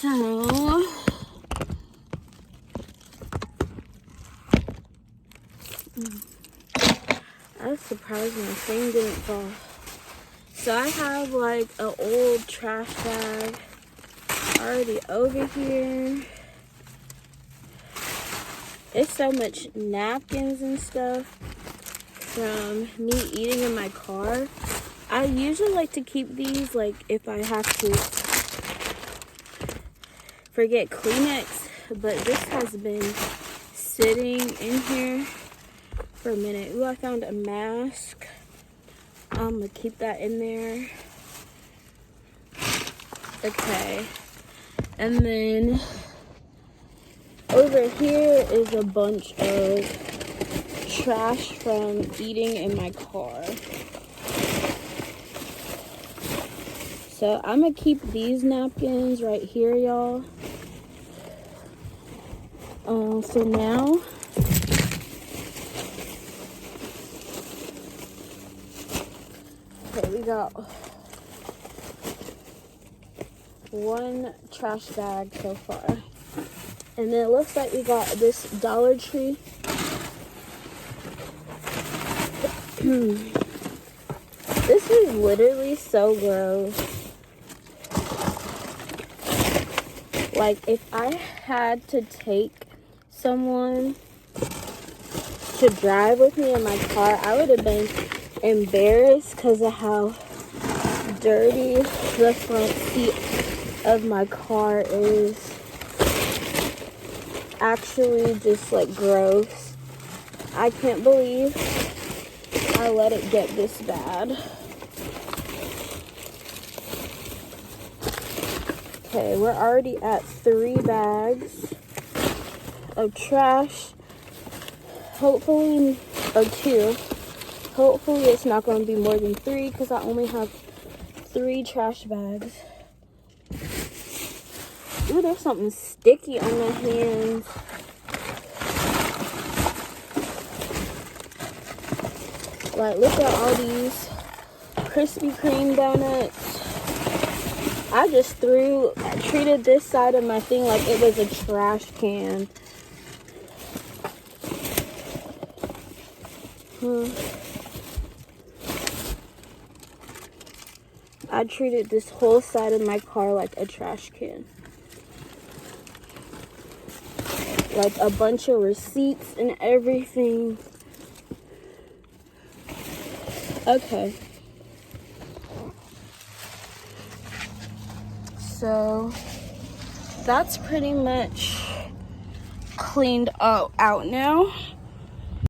So I was surprised my thing didn't fall. So I have like an old trash bag already over here. It's so much napkins and stuff from me eating in my car. I usually like to keep these like if I have to forget Kleenex, but this has been sitting in here for a minute. Ooh, I found a mask. I'm gonna keep that in there. Okay. And then over here is a bunch of trash from eating in my car. So I'm gonna keep these napkins right here, y'all. So now okay, we got one trash bag so far. And then it looks like we got this Dollar Tree. This is literally so gross. Like, if I had to take someone to drive with me in my car, I would have been embarrassed because of how dirty the front seat of my car is. Actually just like gross. I can't believe I let it get this bad. Okay, we're already at 3 bags of trash. Hopefully, or 2. Hopefully it's not going to be more than 3 because I only have 3 trash bags. Ooh, there's something sticky on my hands. Like, look at all these Krispy Kreme donuts. I just treated this side of my thing like it was a trash can. I treated this whole side of my car like a trash can. Like a bunch of receipts and everything. Okay. So that's pretty much cleaned out now.